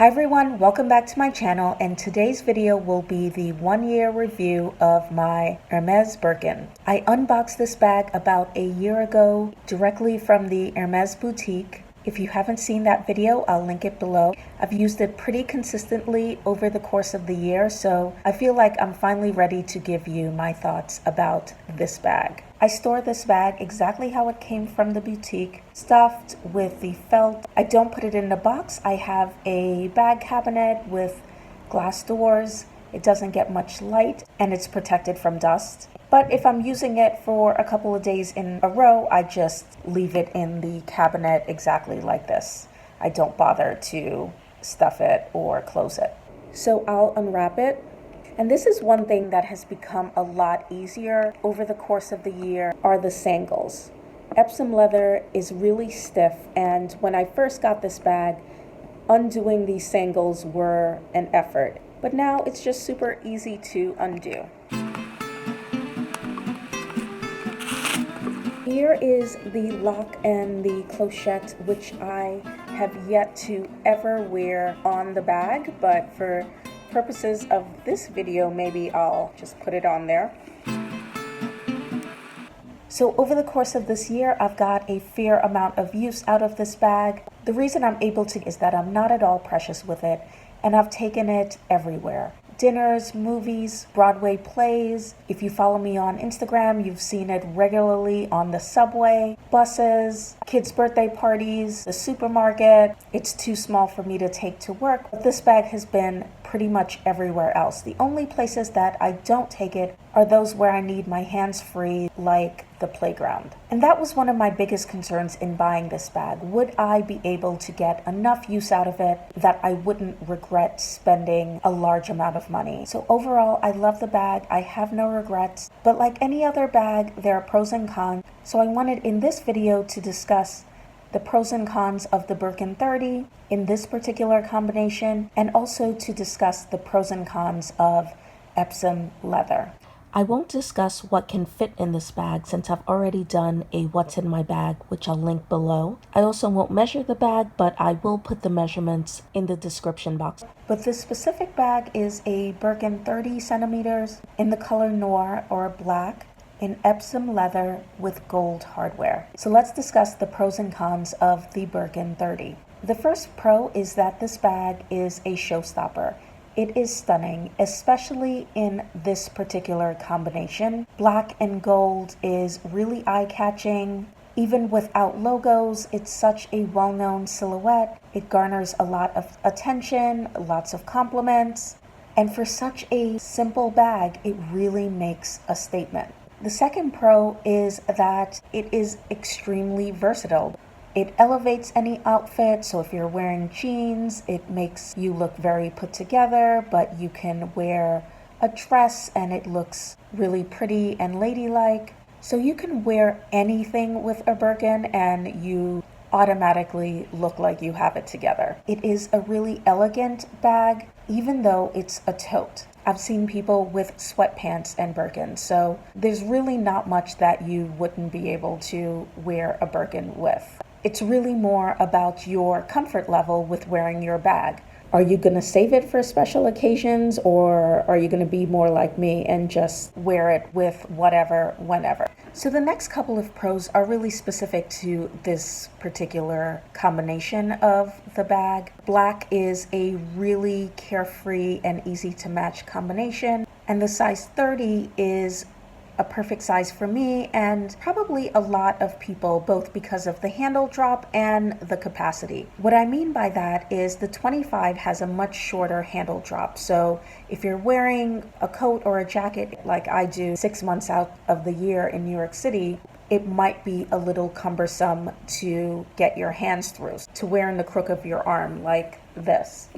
Hi everyone, welcome back to my channel, and today's video will be the 1-year review of my Hermes Birkin. I unboxed this bag about a year ago directly from the Hermes boutique. If you haven't seen that video, I'll link it below. I've used it pretty consistently over the course of the year, so I feel like I'm finally ready to give you my thoughts about this bag. I store this bag exactly how it came from the boutique, stuffed with the felt. I don't put it in a box. I have a bag cabinet with glass doors. It doesn't get much light and it's protected from dust. But if I'm using it for a couple of days in a row, I just leave it in the cabinet exactly like this. I don't bother to stuff it or close it. So I'll unwrap it. And this is one thing that has become a lot easier over the course of the year are the sangles. Epsom leather is really stiff, and when I first got this bag, undoing these sangles were an effort. But now it's just super easy to undo. Here is the lock and the clochette, which I have yet to ever wear on the bag, but for purposes of this video, maybe I'll just put it on there. So over the course of this year, I've got a fair amount of use out of this bag. The reason I'm able to is that I'm not at all precious with it, and I've taken it everywhere. Dinners, movies, Broadway plays. If you follow me on Instagram, you've seen it regularly on the subway, buses, kids' birthday parties, the supermarket. It's too small for me to take to work, but this bag has been pretty much everywhere else. The only places that I don't take it are those where I need my hands free, like the playground. And that was one of my biggest concerns in buying this bag. Would I be able to get enough use out of it that I wouldn't regret spending a large amount of money? So overall, I love the bag. I have no regrets. But like any other bag, there are pros and cons. So I wanted in this video to discuss the pros and cons of the Birkin 30 in this particular combination, and also to discuss the pros and cons of Epsom leather. I won't discuss what can fit in this bag since I've already done a what's in my bag, which I'll link below. I also won't measure the bag, but I will put the measurements in the description box. But this specific bag is a Birkin 30 centimeters in the color Noir or black, in Epsom leather with gold hardware. So let's discuss the pros and cons of the Birkin 30. The first pro is that this bag is a showstopper. It is stunning, especially in this particular combination. Black and gold is really eye-catching. Even without logos, it's such a well-known silhouette. It garners a lot of attention, lots of compliments. And for such a simple bag, it really makes a statement. The second pro is that it is extremely versatile. It elevates any outfit, so if you're wearing jeans, it makes you look very put together, but you can wear a dress and it looks really pretty and ladylike. So you can wear anything with a Birkin and you automatically look like you have it together. It is a really elegant bag, even though it's a tote. I've seen people with sweatpants and Birkins, so there's really not much that you wouldn't be able to wear a Birkin with. It's really more about your comfort level with wearing your bag. Are you going to save it for special occasions, or are you going to be more like me and just wear it with whatever, whenever? So the next couple of pros are really specific to this particular combination of the bag. Black is a really carefree and easy to match combination, and the size 30 is a perfect size for me and probably a lot of people, both because of the handle drop and the capacity. What I mean by that is the 25 has a much shorter handle drop. So if you're wearing a coat or a jacket like I do 6 months out of the year in New York City, it might be a little cumbersome to get your hands through, to wear in the crook of your arm like this.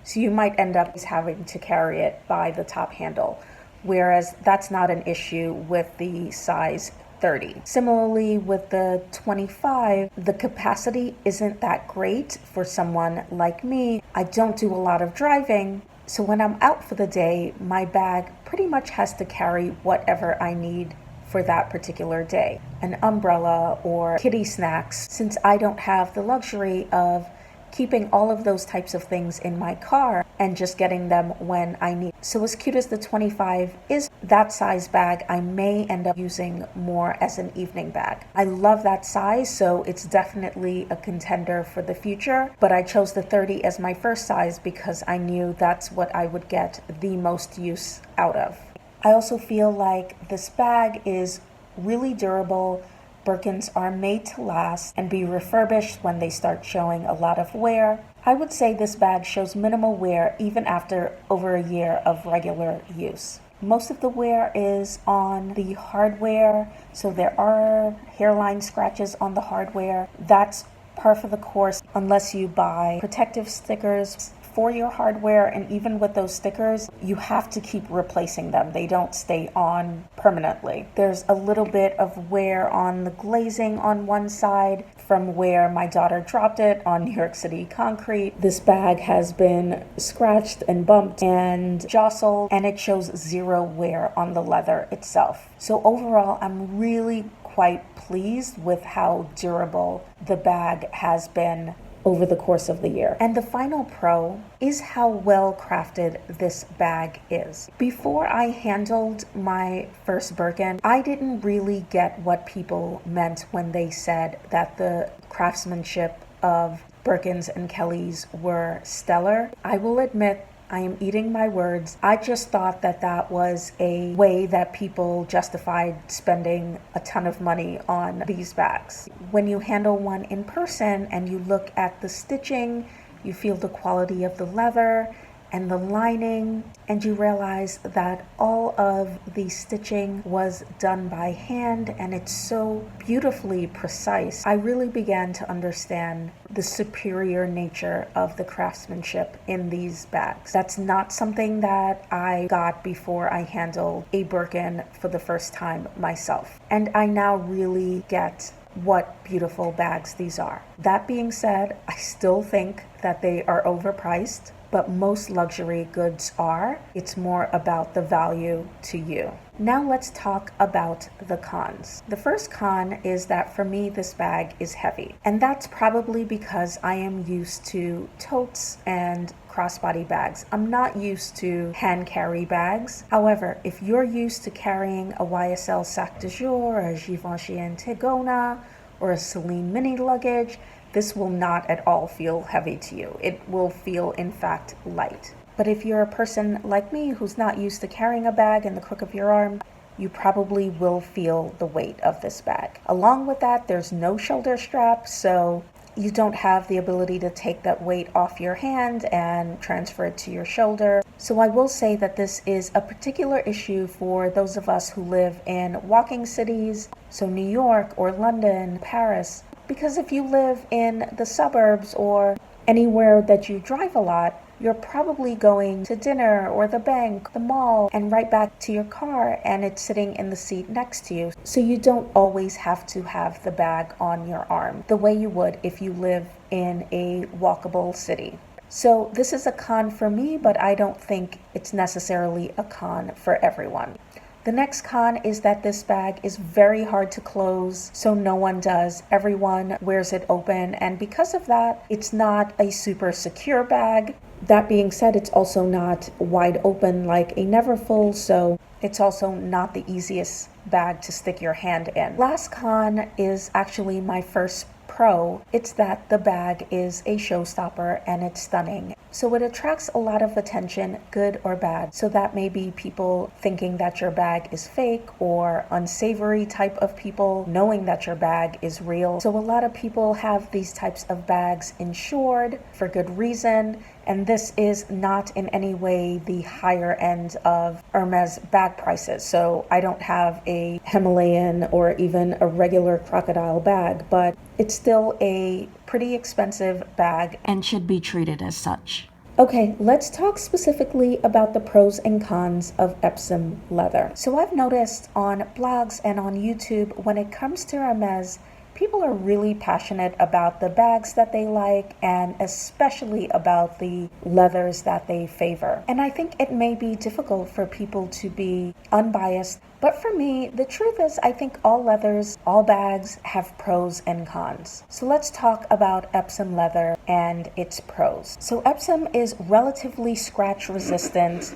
So you might end up having to carry it by the top handle, whereas that's not an issue with the size 30. Similarly, with the 25, the capacity isn't that great for someone like me. I don't do a lot of driving, so when I'm out for the day, my bag pretty much has to carry whatever I need for that particular day. An umbrella or kitty snacks, since I don't have the luxury of keeping all of those types of things in my car and just getting them when I need. So as cute as the 25 is, that size bag I may end up using more as an evening bag. I love that size, so it's definitely a contender for the future, but I chose the 30 as my first size because I knew that's what I would get the most use out of. I also feel like this bag is really durable. Birkins are made to last and be refurbished when they start showing a lot of wear. I would say this bag shows minimal wear even after over a year of regular use. Most of the wear is on the hardware, so there are hairline scratches on the hardware. That's par for the course unless you buy protective stickers for your hardware, and even with those stickers, you have to keep replacing them. They don't stay on permanently. There's a little bit of wear on the glazing on one side from where my daughter dropped it on New York City concrete. This bag has been scratched and bumped and jostled, and it shows zero wear on the leather itself. So overall, I'm really quite pleased with how durable the bag has been over the course of the year. And the final pro is how well crafted this bag is. Before I handled my first Birkin, I didn't really get what people meant when they said that the craftsmanship of Birkins and Kellys were stellar. I will admit, I am eating my words. I just thought that that was a way that people justified spending a ton of money on these bags. When you handle one in person and you look at the stitching, you feel the quality of the leather and the lining, and you realize that all of the stitching was done by hand and it's so beautifully precise. I really began to understand the superior nature of the craftsmanship in these bags. That's not something that I got before I handled a Birkin for the first time myself. And I now really get what beautiful bags these are. That being said, I still think that they are overpriced, but most luxury goods are. It's more about the value to you. Now let's talk about the cons. The first con is that for me, this bag is heavy. And that's probably because I am used to totes and crossbody bags. I'm not used to hand carry bags. However, if you're used to carrying a YSL sac de jour, a Givenchy Antigona, or a Celine mini luggage, this will not at all feel heavy to you. It will feel, in fact, light. But if you're a person like me who's not used to carrying a bag in the crook of your arm, you probably will feel the weight of this bag. Along with that, there's no shoulder strap, so you don't have the ability to take that weight off your hand and transfer it to your shoulder. So I will say that this is a particular issue for those of us who live in walking cities, so New York or London, Paris. Because if you live in the suburbs or anywhere that you drive a lot, you're probably going to dinner or the bank, the mall, and right back to your car, and it's sitting in the seat next to you. So you don't always have to have the bag on your arm the way you would if you live in a walkable city. So this is a con for me, but I don't think it's necessarily a con for everyone. The next con is that this bag is very hard to close, so no one does. Everyone wears it open, and because of that, it's not a super secure bag. That being said, it's also not wide open like a Neverfull, so it's also not the easiest bag to stick your hand in. Last con is actually my first pro. It's that the bag is a showstopper and it's stunning. So it attracts a lot of attention, good or bad. So that may be people thinking that your bag is fake, or unsavory type of people knowing that your bag is real. So a lot of people have these types of bags insured for good reason. And this is not in any way the higher end of Hermes bag prices. So I don't have a Himalayan or even a regular crocodile bag, but it's still a pretty expensive bag and should be treated as such. Okay, let's talk specifically about the pros and cons of Epsom leather. So I've noticed on blogs and on YouTube, when it comes to Hermes, People are really passionate about the bags that they like and especially about the leathers that they favor. And I think it may be difficult for people to be unbiased. But for me, the truth is I think all leathers, all bags have pros and cons. So let's talk about Epsom leather and its pros. So Epsom is relatively scratch resistant.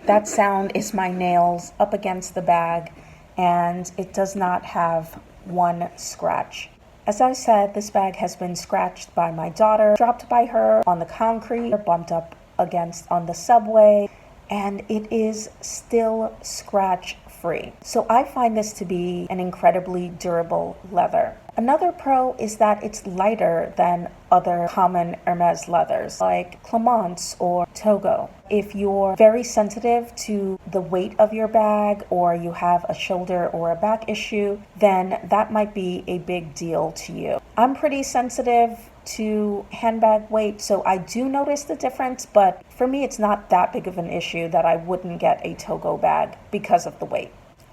That sound is my nails up against the bag, and it does not have one scratch. As I said, this bag has been scratched by my daughter, dropped by her on the concrete, or bumped up against on the subway, and it is still scratch free. So I find this to be an incredibly durable leather. Another pro is that it's lighter than other common Hermes leathers like Clemence or Togo. If you're very sensitive to the weight of your bag or you have a shoulder or a back issue, then that might be a big deal to you. I'm pretty sensitive to handbag weight, so I do notice the difference, but for me it's not that big of an issue that I wouldn't get a Togo bag because of the weight.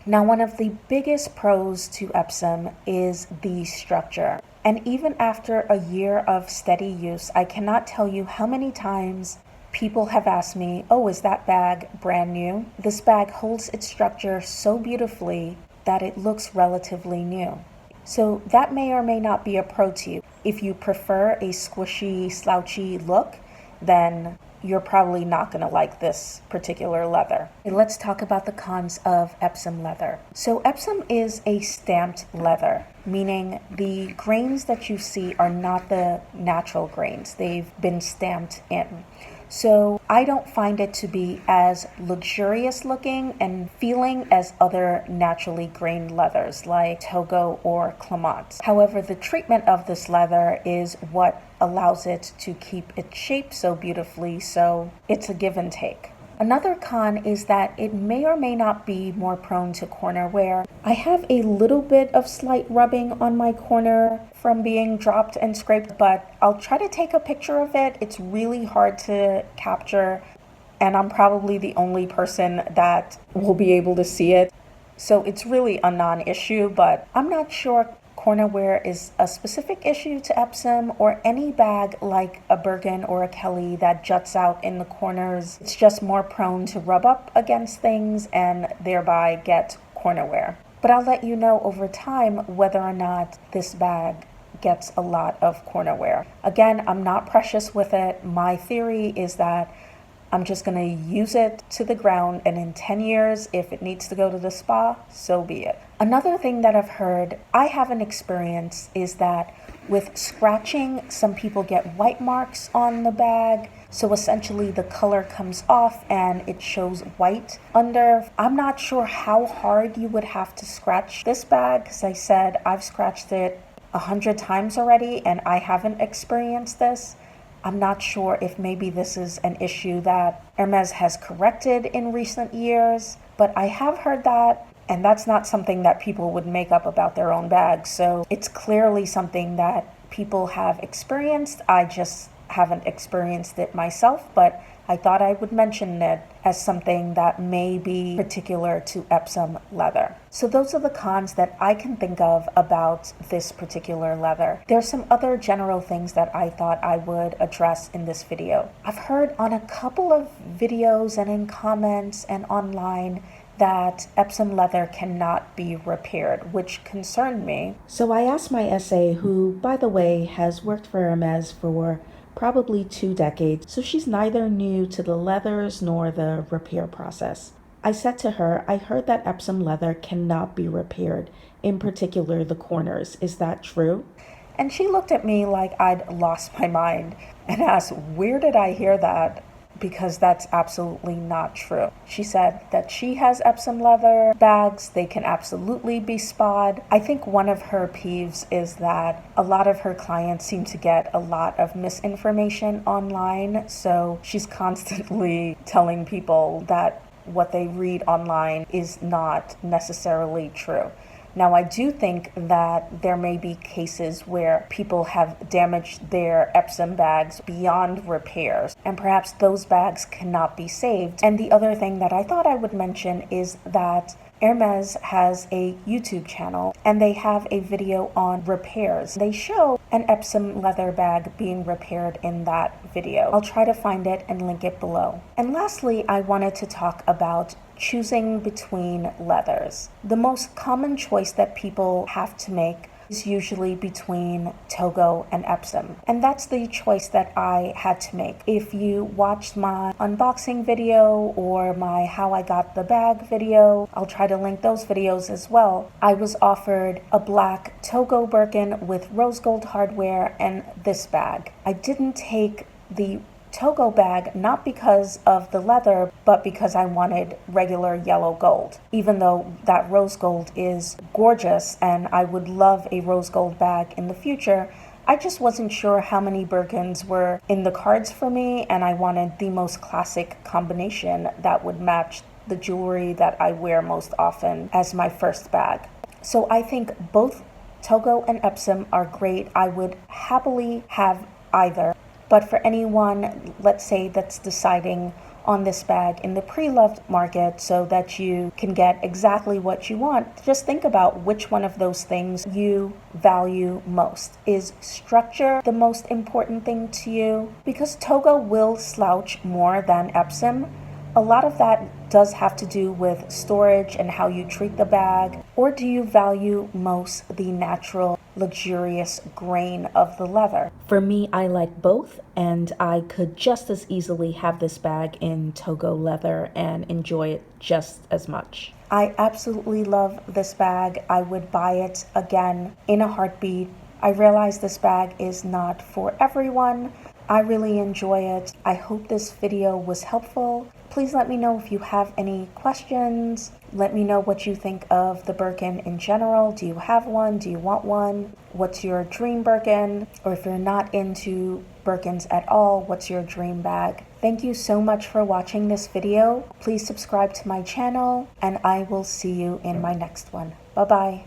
Now, one of the biggest pros to Epsom is the structure. And even after a year of steady use, I cannot tell you how many times people have asked me, oh, is that bag brand new? This bag holds its structure so beautifully that it looks relatively new. So that may or may not be a pro to you. If you prefer a squishy, slouchy look, then you're probably not going to like this particular leather. Let's talk about the cons of Epsom leather. So Epsom is a stamped leather, meaning the grains that you see are not the natural grains. They've been stamped in. So I don't find it to be as luxurious looking and feeling as other naturally grained leathers like Togo or Clemence. However, the treatment of this leather is what allows it to keep its shape so beautifully, so it's a give and take. Another con is that it may or may not be more prone to corner wear. I have a little bit of slight rubbing on my corner from being dropped and scraped, but I'll try to take a picture of it. It's really hard to capture, and I'm probably the only person that will be able to see it. So it's really a non-issue, but I'm not sure corner wear is a specific issue to Epsom or any bag like a Birkin or a Kelly that juts out in the corners. It's just more prone to rub up against things and thereby get corner wear. But I'll let you know over time whether or not this bag gets a lot of corner wear. Again, I'm not precious with it. My theory is that I'm just going to use it to the ground, and in 10 years, if it needs to go to the spa, so be it. Another thing that I've heard, I haven't experienced, is that with scratching, some people get white marks on the bag. So essentially the color comes off and it shows white under. I'm not sure how hard you would have to scratch this bag, because I said I've scratched it 100 times already and I haven't experienced this. I'm not sure if maybe this is an issue that Hermes has corrected in recent years, but I have heard that, and that's not something that people would make up about their own bags. So it's clearly something that people have experienced. I just haven't experienced it myself, but I thought I would mention it as something that may be particular to Epsom leather. So those are the cons that I can think of about this particular leather. There's some other general things that I thought I would address in this video. I've heard on a couple of videos and in comments and online that Epsom leather cannot be repaired, which concerned me. So I asked my SA, who, by the way, has worked for Hermes for probably 2 decades, so she's neither new to the leathers nor the repair process. I said to her, I heard that Epsom leather cannot be repaired, in particular the corners. Is that true? And she looked at me like I'd lost my mind and asked, where did I hear that? Because that's absolutely not true. She said that she has Epsom leather bags. They can absolutely be spa'd. I think one of her peeves is that a lot of her clients seem to get a lot of misinformation online. So she's constantly telling people that what they read online is not necessarily true. Now, I do think that there may be cases where people have damaged their Epsom bags beyond repairs, and perhaps those bags cannot be saved. And the other thing that I thought I would mention is that Hermes has a YouTube channel and they have a video on repairs. They show an Epsom leather bag being repaired in that video. I'll try to find it and link it below. And lastly, I wanted to talk about choosing between leathers. The most common choice that people have to make is usually between Togo and Epsom. And that's the choice that I had to make. If you watched my unboxing video or my how I got the bag video, I'll try to link those videos as well. I was offered a black Togo Birkin with rose gold hardware and this bag. I didn't take the Togo bag not because of the leather, but because I wanted regular yellow gold. Even though that rose gold is gorgeous and I would love a rose gold bag in the future, I just wasn't sure how many Birkins were in the cards for me, and I wanted the most classic combination that would match the jewelry that I wear most often as my first bag. So I think both Togo and Epsom are great. I would happily have either. But for anyone, let's say, that's deciding on this bag in the pre-loved market so that you can get exactly what you want, just think about which one of those things you value most. Is structure the most important thing to you? Because Togo will slouch more than Epsom. A lot of that does have to do with storage and how you treat the bag. Or do you value most the natural, luxurious grain of the leather? For me, I like both, and I could just as easily have this bag in Togo leather and enjoy it just as much. I absolutely love this bag. I would buy it again in a heartbeat. I realize this bag is not for everyone. I really enjoy it. I hope this video was helpful. Please let me know if you have any questions. Let me know what you think of the Birkin in general. Do you have one? Do you want one? What's your dream Birkin? Or if you're not into Birkins at all, what's your dream bag? Thank you so much for watching this video. Please subscribe to my channel, and I will see you in my next one. Bye-bye.